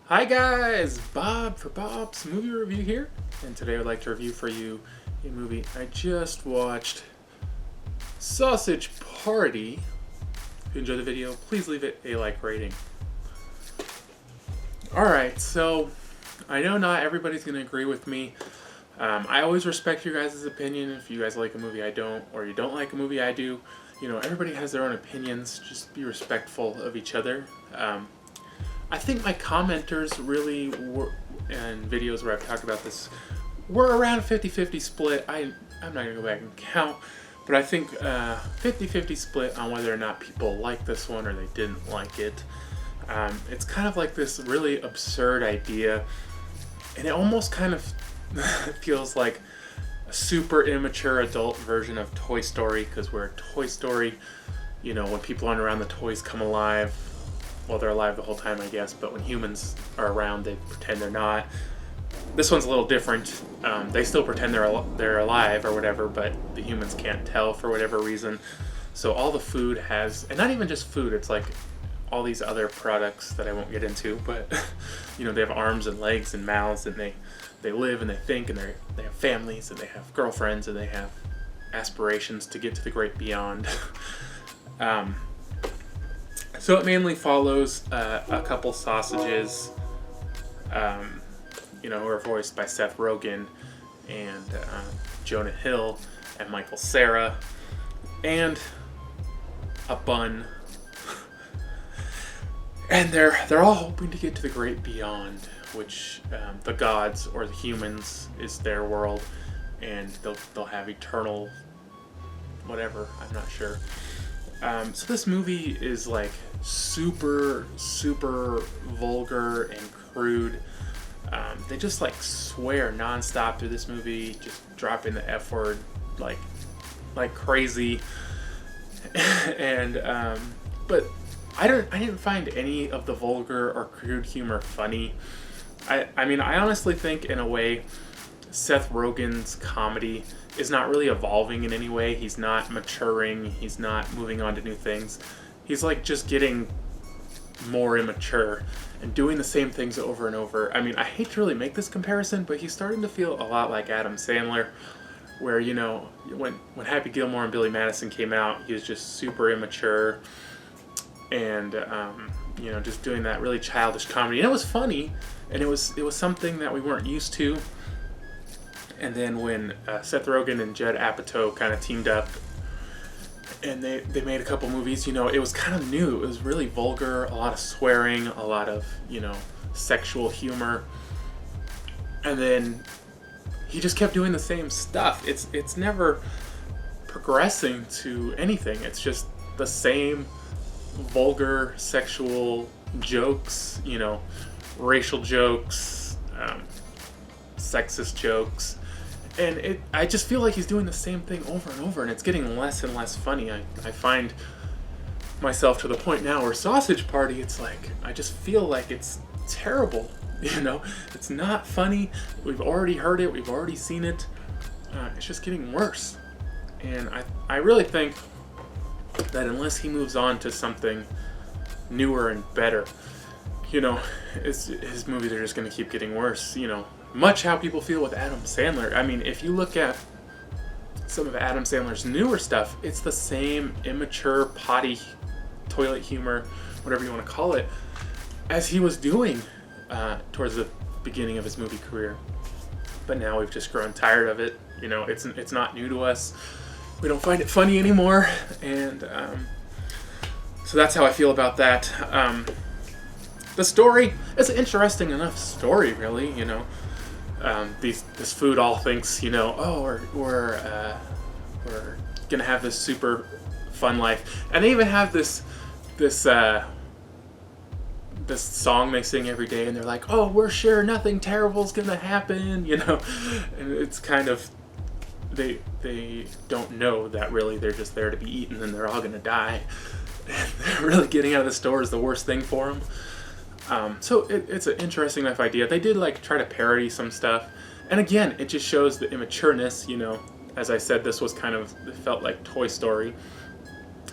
Hi guys, Bob for Bob's Movie Review here, and today I'd like to review for you a movie I just watched, Sausage Party. If you enjoyed the video, please leave it a like rating. Alright, so I know not everybody's going to agree with me. I always respect your guys' opinion. If you guys like a movie I don't, or you don't like a movie I do, you know, everybody has their own opinions. Just be respectful of each other. I think my commenters really were, and videos where I've talked about this, were around 50-50 split. I'm not going to go back and count, but I think 50-50 split on whether or not people like this one or they didn't like it. It's kind of like this really absurd idea, and it almost kind of feels like a super immature adult version of Toy Story, because where Toy Story, you know, when people aren't around, the toys come alive. Well, they're alive the whole time, I guess, but when humans are around, they pretend they're not. This one's a little different. They still pretend they're alive or whatever, but the humans can't tell for whatever reason. So all the food has, and not even just food, it's like all these other products that I won't get into, but you know, they have arms and legs and mouths, and they live and they think, and they have families, and they have girlfriends, and they have aspirations to get to the great beyond. So it mainly follows a couple sausages, you know, who are voiced by Seth Rogen and Jonah Hill and Michael Cera, and a bun. And they're all hoping to get to the great beyond, which the gods or the humans is their world, and they'll have eternal whatever, I'm not sure. So this movie is like super vulgar and crude. They just like swear nonstop through this movie, just dropping the F word like crazy. And but I didn't find any of the vulgar or crude humor funny. I mean, I honestly think in a way Seth Rogen's comedy is not really evolving in any way. He's not maturing. He's not moving on to new things. He's like just getting more immature and doing the same things over and over. I mean, I hate to really make this comparison, but he's starting to feel a lot like Adam Sandler, where, you know, when Happy Gilmore and Billy Madison came out, he was just super immature and you know, just doing that really childish comedy. And it was funny, and it was something that we weren't used to. And then when Seth Rogen and Judd Apatow kind of teamed up and they made a couple movies, you know, it was kind of new. It was really vulgar, a lot of swearing, a lot of, you know, sexual humor. And then he just kept doing the same stuff. It's never progressing to anything. It's just the same vulgar sexual jokes, you know, racial jokes, sexist jokes. And I just feel like he's doing the same thing over and over, and it's getting less and less funny. I find myself to the point now where Sausage Party, it's like, I just feel like it's terrible, you know? It's not funny. We've already heard it. We've already seen it. It's just getting worse. And I really think that unless he moves on to something newer and better, you know, his movies are just going to keep getting worse, you know. Much how people feel with Adam Sandler. I mean, if you look at some of Adam Sandler's newer stuff, it's the same immature, potty, toilet humor, whatever you want to call it, as he was doing towards the beginning of his movie career. But now we've just grown tired of it. You know, it's not new to us. We don't find it funny anymore, and so that's how I feel about that. The story is an interesting enough story, really, you know. This food all thinks, you know, oh, we're gonna have this super fun life, and they even have this song they sing every day, and they're like, oh, we're sure nothing terrible's gonna happen, you know. And it's kind of, they don't know that really they're just there to be eaten and they're all gonna die. And they're really getting out of the store is the worst thing for them. So it's an interesting enough idea. They did like try to parody some stuff, and again, it just shows the immatureness. You know, as I said, this was kind of, it felt like Toy Story.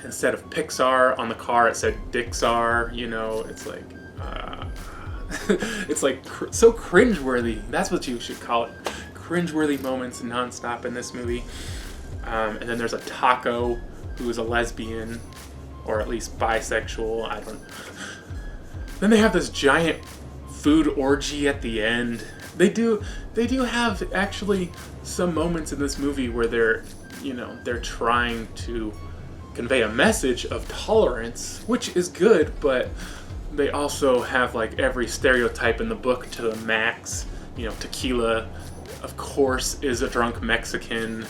Instead of Pixar on the car, it said Dixar. You know, it's like It's like so cringeworthy. That's what you should call it. Cringeworthy moments nonstop in this movie. And then there's a taco who is a lesbian, or at least bisexual. I don't. Then they have this giant food orgy at the end. They do have actually some moments in this movie where they're trying to convey a message of tolerance, which is good, but they also have like every stereotype in the book to the max. Tequila, of course, is a drunk Mexican.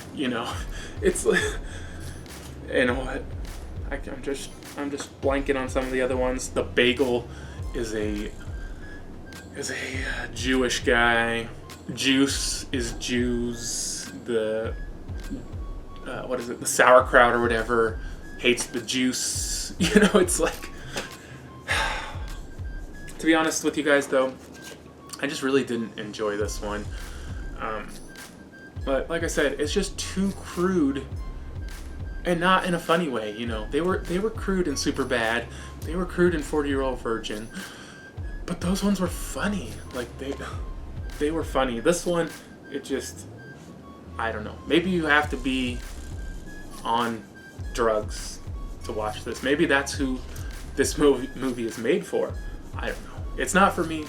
It's like, what? I'm just blanking on some of the other ones. The bagel is a Jewish guy. Juice is Jews. The what is it? The sauerkraut or whatever hates the juice. It's like. To be honest with you guys, though, I just really didn't enjoy this one. But like I said, it's just too crude, and not in a funny way. They were crude and super bad. They were crude and 40-Year-Old Virgin. But those ones were funny. Like they were funny. This one, it just, I don't know. Maybe you have to be on drugs to watch this. Maybe that's who this movie is made for. I don't know. It's not for me.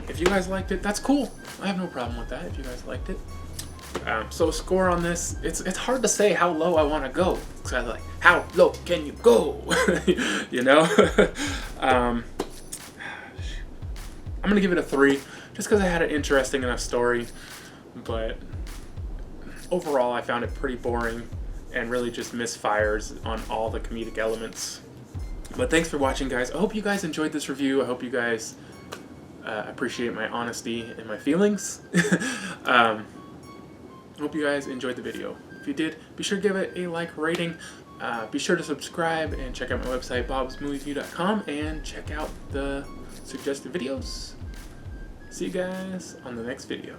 If you guys liked it, that's cool. I have no problem with that if you guys liked it. So a score on this, it's hard to say how low I want to go. Because I'm like, how low can you go? I'm going to give it a 3 just because I had an interesting enough story. But overall, I found it pretty boring and really just misfires on all the comedic elements. But thanks for watching, guys. I hope you guys enjoyed this review. I hope you guys appreciate my honesty and my feelings. I hope you guys enjoyed the video. If you did, be sure to give it a like rating. Be sure to subscribe and check out my website, bobsmovieview.com, and check out the suggested videos. See you guys on the next video.